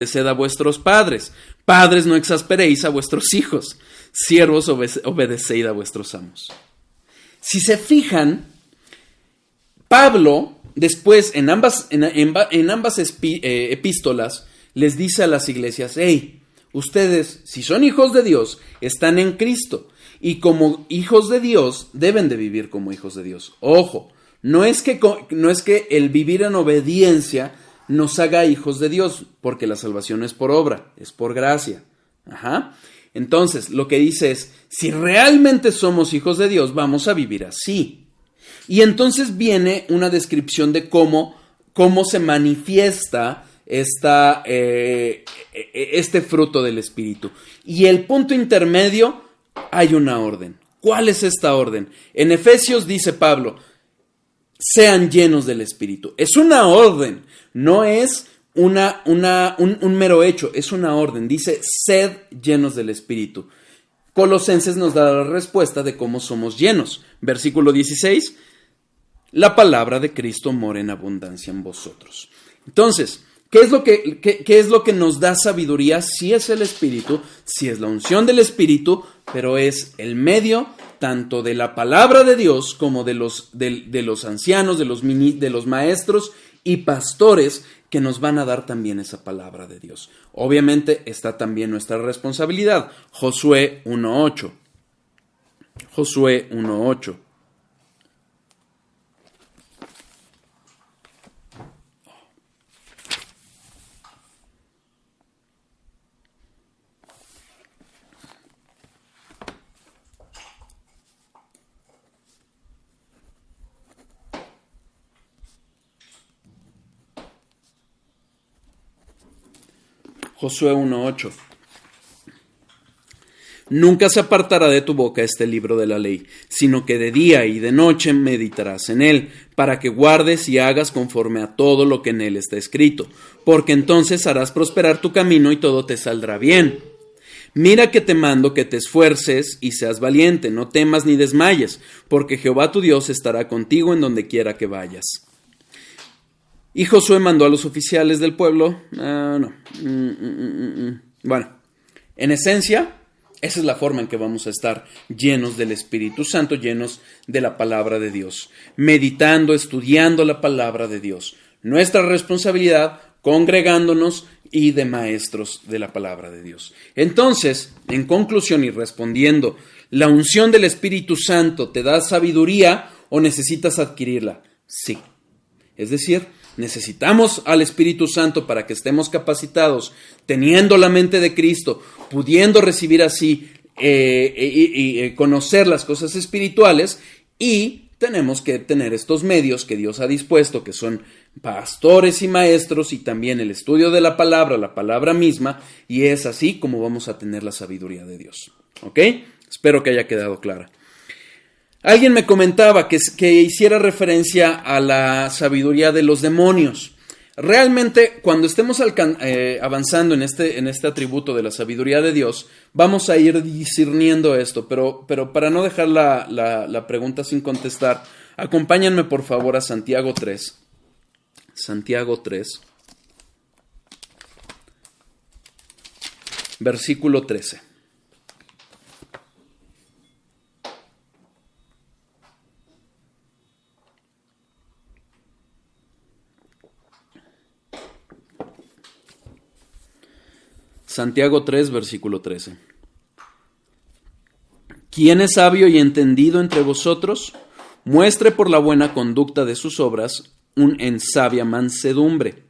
obedeced a vuestros padres. Padres, no exasperéis a vuestros hijos. Siervos, obedeced a vuestros amos. Si se fijan, Pablo, después en ambas epístolas, les dice a las iglesias: hey, ustedes, si son hijos de Dios, están en Cristo. Y como hijos de Dios, deben de vivir como hijos de Dios. Ojo, no es que el vivir en obediencia nos haga hijos de Dios, porque la salvación es por obra, es por gracia. Entonces, lo que dice es, si realmente somos hijos de Dios, vamos a vivir así. Y entonces viene una descripción de cómo se manifiesta este fruto del Espíritu. Y el punto intermedio, hay una orden. ¿Cuál es esta orden? En Efesios dice Pablo: sean llenos del Espíritu. Es una orden, no es un mero hecho, es una orden. Dice: sed llenos del Espíritu. Colosenses nos da la respuesta de cómo somos llenos. Versículo 16: la palabra de Cristo mora en abundancia en vosotros. Entonces, ¿qué es lo que nos da sabiduría? Sí es el Espíritu, sí es la unción del Espíritu, pero es el medio tanto de la palabra de Dios como de los ancianos, de los maestros y pastores que nos van a dar también esa palabra de Dios. Obviamente está también nuestra responsabilidad. Josué 1:8. Josué 1:8. Josué 1:8. Nunca se apartará de tu boca este libro de la ley, sino que de día y de noche meditarás en él, para que guardes y hagas conforme a todo lo que en él está escrito, porque entonces harás prosperar tu camino y todo te saldrá bien. Mira que te mando que te esfuerces y seas valiente, no temas ni desmayes, porque Jehová tu Dios estará contigo en donde quiera que vayas. Y Josué mandó a los oficiales del pueblo. Bueno, en esencia, esa es la forma en que vamos a estar llenos del Espíritu Santo, llenos de la palabra de Dios, meditando, estudiando la palabra de Dios. Nuestra responsabilidad, congregándonos y de maestros de la palabra de Dios. Entonces, en conclusión y respondiendo, ¿la unción del Espíritu Santo te da sabiduría o necesitas adquirirla? Sí. Es decir, necesitamos al Espíritu Santo para que estemos capacitados, teniendo la mente de Cristo, pudiendo recibir así y conocer las cosas espirituales, y tenemos que tener estos medios que Dios ha dispuesto, que son pastores y maestros, y también el estudio de la palabra misma, y es así como vamos a tener la sabiduría de Dios. ¿Ok? Espero que haya quedado clara. Alguien me comentaba que hiciera referencia a la sabiduría de los demonios. Realmente, cuando estemos avanzando en este atributo de la sabiduría de Dios, vamos a ir discerniendo esto, pero para no dejar la pregunta sin contestar, acompáñenme por favor a Santiago 3. Santiago 3, versículo 13. Santiago 3, versículo 13. ¿Quién es sabio y entendido entre vosotros? Muestre por la buena conducta de sus obras en sabia mansedumbre.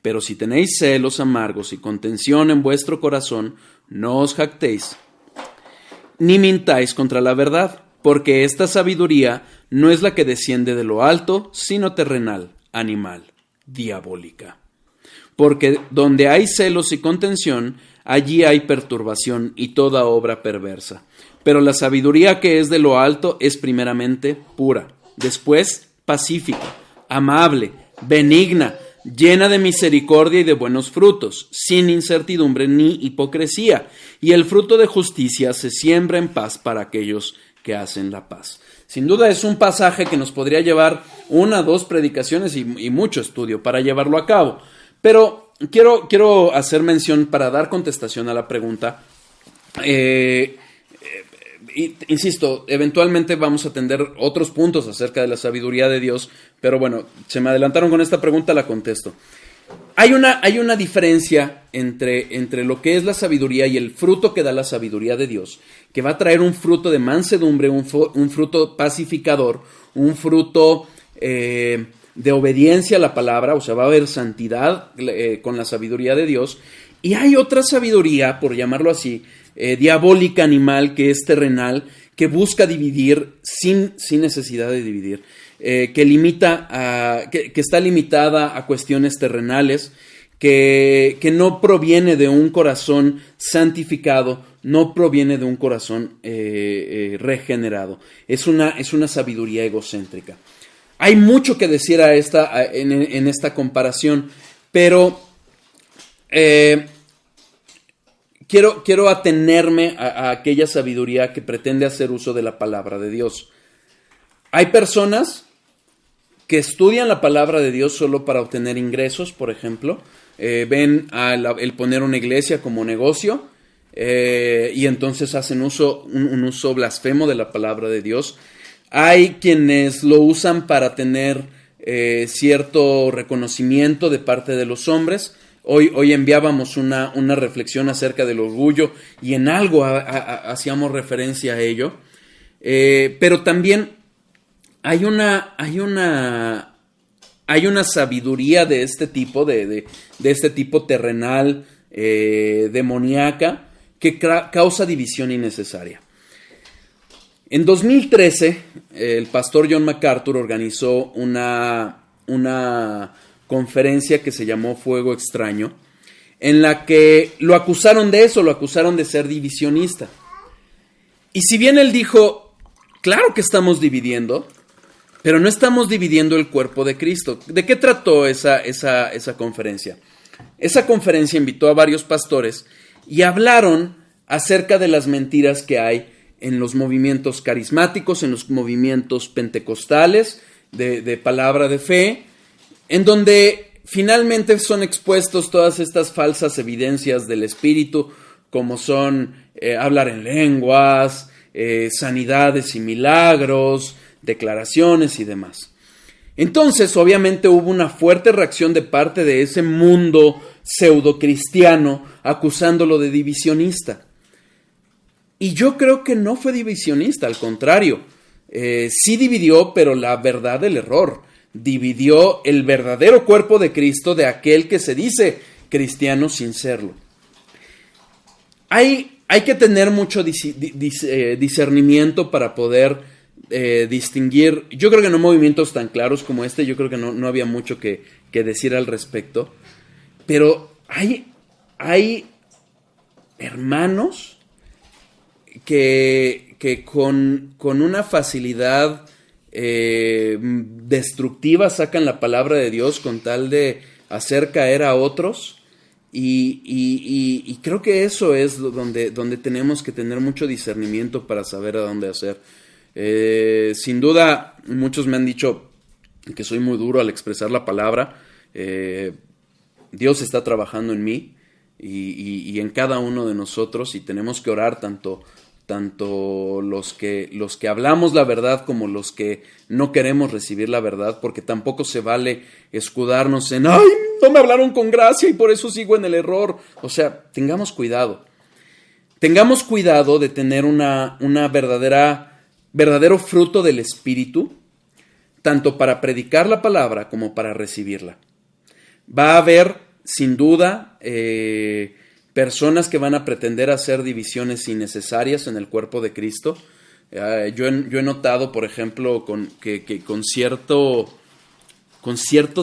Pero si tenéis celos amargos y contención en vuestro corazón, no os jactéis, ni mintáis contra la verdad, porque esta sabiduría no es la que desciende de lo alto, sino terrenal, animal, diabólica. Porque donde hay celos y contención, allí hay perturbación y toda obra perversa. Pero la sabiduría que es de lo alto es primeramente pura, después pacífica, amable, benigna, llena de misericordia y de buenos frutos, sin incertidumbre ni hipocresía. Y el fruto de justicia se siembra en paz para aquellos que hacen la paz. Sin duda es un pasaje que nos podría llevar 1 o 2 predicaciones y mucho estudio para llevarlo a cabo. Pero quiero hacer mención para dar contestación a la pregunta. Insisto, eventualmente vamos a atender otros puntos acerca de la sabiduría de Dios, pero bueno, se me adelantaron con esta pregunta, la contesto. Hay una diferencia entre lo que es la sabiduría y el fruto que da la sabiduría de Dios, que va a traer un fruto de mansedumbre, un fruto pacificador, un fruto de obediencia a la palabra, o sea, va a haber santidad con la sabiduría de Dios, y hay otra sabiduría, por llamarlo así, diabólica, animal, que es terrenal, que busca dividir sin necesidad de dividir, que está limitada a cuestiones terrenales, que no proviene de un corazón santificado, no proviene de un corazón regenerado. Es una sabiduría egocéntrica. Hay mucho que decir en esta comparación, pero quiero atenerme a aquella sabiduría que pretende hacer uso de la palabra de Dios. Hay personas que estudian la palabra de Dios solo para obtener ingresos, por ejemplo. Ven el poner una iglesia como negocio y entonces hacen un uso blasfemo de la palabra de Dios. Hay quienes lo usan para tener cierto reconocimiento de parte de los hombres. Hoy enviábamos una reflexión acerca del orgullo y en algo hacíamos referencia a ello. Pero también hay una sabiduría de este tipo, de este tipo terrenal, demoníaca, que causa división innecesaria. En 2013, el pastor John MacArthur organizó una conferencia que se llamó Fuego Extraño, en la que lo acusaron de eso, lo acusaron de ser divisionista. Y si bien él dijo, claro que estamos dividiendo, pero no estamos dividiendo el cuerpo de Cristo. ¿De qué trató esa conferencia? Esa conferencia invitó a varios pastores y hablaron acerca de las mentiras que hay en los movimientos carismáticos, en los movimientos pentecostales, de palabra de fe, en donde finalmente son expuestos todas estas falsas evidencias del Espíritu, como son hablar en lenguas, sanidades y milagros, declaraciones y demás. Entonces, obviamente hubo una fuerte reacción de parte de ese mundo pseudocristiano acusándolo de divisionista. Y yo creo que no fue divisionista, al contrario. Sí dividió, pero la verdad del error. Dividió el verdadero cuerpo de Cristo de aquel que se dice cristiano sin serlo. Hay que tener mucho discernimiento para poder distinguir. Yo creo que no movimientos tan claros como este, yo creo que no había mucho que decir al respecto. Pero hay hermanos que con una facilidad destructiva sacan la palabra de Dios con tal de hacer caer a otros y creo que eso es donde tenemos que tener mucho discernimiento para saber a dónde hacer. Sin duda, muchos me han dicho que soy muy duro al expresar la palabra. Dios está trabajando en mí y en cada uno de nosotros, y tenemos que orar tanto los que hablamos la verdad como los que no queremos recibir la verdad, porque tampoco se vale escudarnos en ¡ay, no me hablaron con gracia y por eso sigo en el error! O sea, tengamos cuidado. Tengamos cuidado de tener una verdadero fruto del Espíritu, tanto para predicar la palabra como para recibirla. Va a haber, sin duda, personas que van a pretender hacer divisiones innecesarias en el cuerpo de Cristo. Yo he notado, por ejemplo, que con cierto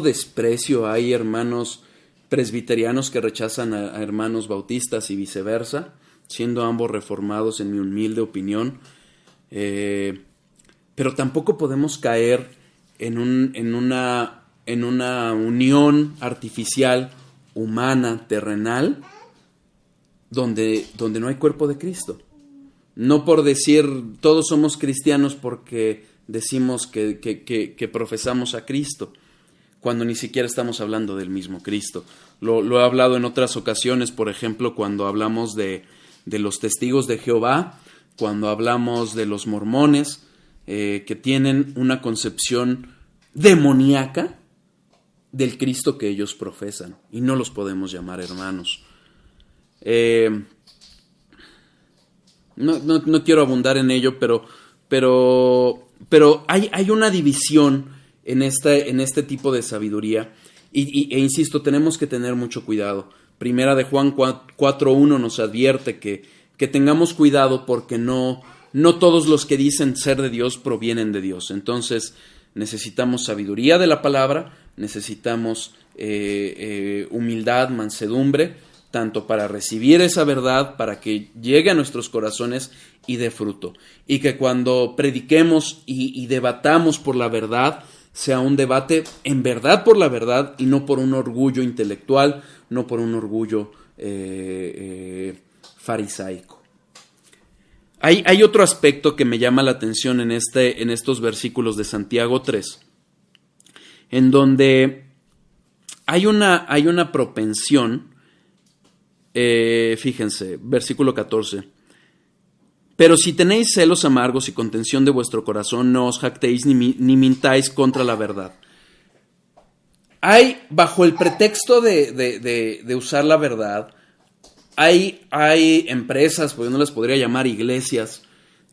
desprecio hay hermanos presbiterianos que rechazan a hermanos bautistas y viceversa, siendo ambos reformados en mi humilde opinión. Pero tampoco podemos caer en una unión artificial, humana, terrenal, donde no hay cuerpo de Cristo. No por decir todos somos cristianos porque decimos que profesamos a Cristo. cuando ni siquiera estamos hablando del mismo Cristo. Lo he hablado en otras ocasiones, por ejemplo, cuando hablamos de los testigos de Jehová, cuando hablamos de los mormones, que tienen una concepción demoníaca del Cristo que ellos profesan, y no los podemos llamar hermanos. No quiero abundar en ello, pero hay una división en este tipo de sabiduría, e insisto, tenemos que tener mucho cuidado. Primera de Juan 4:1 nos advierte que tengamos cuidado, porque no todos los que dicen ser de Dios provienen de Dios. Entonces necesitamos sabiduría de la palabra, necesitamos humildad, mansedumbre, tanto para recibir esa verdad, para que llegue a nuestros corazones y dé fruto. Y que cuando prediquemos y debatamos por la verdad, sea un debate en verdad por la verdad, y no por un orgullo intelectual, no por un orgullo farisaico. Hay otro aspecto que me llama la atención en estos versículos de Santiago 3, en donde hay una propensión. Fíjense, versículo 14. Pero si tenéis celos amargos y contención de vuestro corazón, no os jactéis ni mintáis contra la verdad. Hay, bajo el pretexto de usar la verdad, hay empresas, pues no las podría llamar iglesias,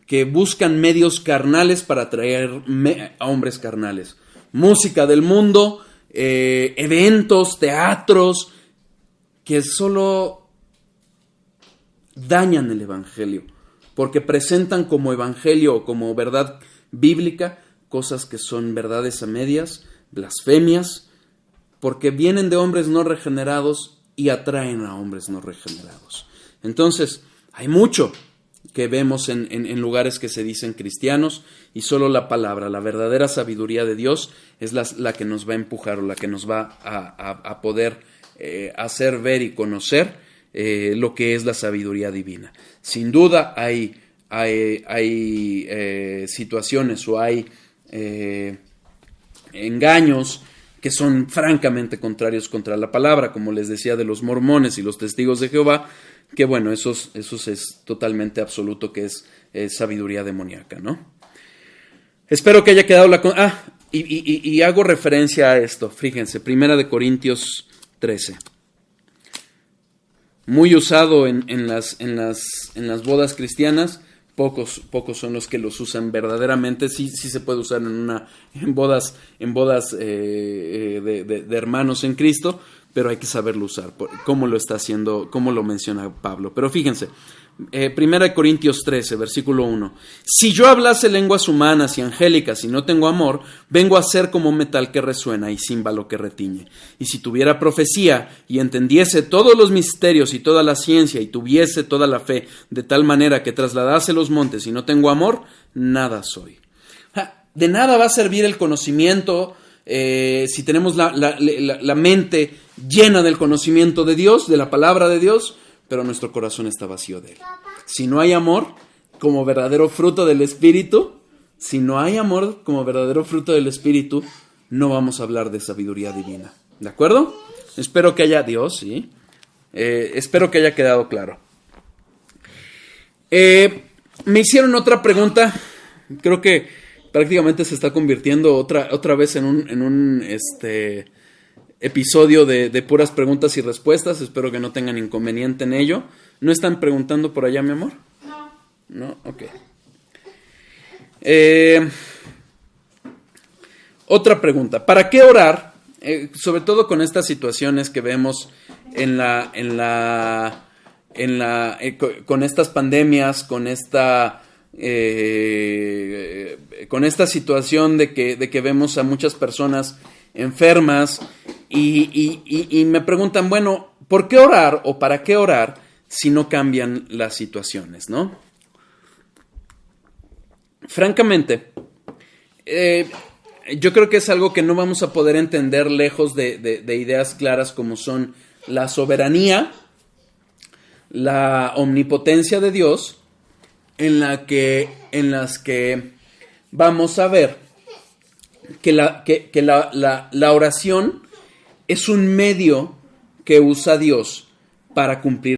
que buscan medios carnales para atraer a hombres carnales. Música del mundo, eventos, teatros, que solo dañan el evangelio, porque presentan como evangelio o como verdad bíblica cosas que son verdades a medias, blasfemias, porque vienen de hombres no regenerados y atraen a hombres no regenerados. Entonces, hay mucho que vemos en lugares que se dicen cristianos, y solo la palabra, la verdadera sabiduría de Dios, es la que nos va a empujar, o la que nos va a poder hacer ver y conocer lo que es la sabiduría divina. Sin duda hay situaciones o hay engaños que son francamente contrarios contra la palabra, como les decía de los mormones y los testigos de Jehová, que bueno, esos es totalmente absoluto, que es sabiduría demoníaca, ¿no? Espero que haya quedado y hago referencia a esto, fíjense, 1 Corintios 13. Muy usado en las bodas cristianas. Pocos son los que los usan verdaderamente. Sí se puede usar en bodas de hermanos en Cristo, pero hay que saberlo usar, cómo lo está haciendo, cómo lo menciona Pablo. Pero fíjense, 1 Corintios 13, versículo 1. Si yo hablase lenguas humanas y angélicas y no tengo amor, vengo a ser como metal que resuena y címbalo que retiñe. Y si tuviera profecía y entendiese todos los misterios y toda la ciencia y tuviese toda la fe, de tal manera que trasladase los montes y no tengo amor, nada soy. De nada va a servir el conocimiento si tenemos la mente llena del conocimiento de Dios, de la palabra de Dios, pero nuestro corazón está vacío de él. Si no hay amor como verdadero fruto del Espíritu, no vamos a hablar de sabiduría divina. ¿De acuerdo? Espero que haya espero que haya quedado claro. Me hicieron otra pregunta. Creo que prácticamente se está convirtiendo otra vez en un episodio de puras preguntas y respuestas. Espero que no tengan inconveniente en ello. ¿No están preguntando por allá, mi amor? No, ok. Otra pregunta. ¿Para qué orar? Sobre todo con estas situaciones que vemos con estas pandemias, con esta situación de que vemos a muchas personas enfermas y me preguntan, bueno, ¿por qué orar o para qué orar si no cambian las situaciones, no? Francamente, yo creo que es algo que no vamos a poder entender lejos de ideas claras como son la soberanía, la omnipotencia de Dios, en las que vamos a ver que la oración es un medio que usa Dios para cumplir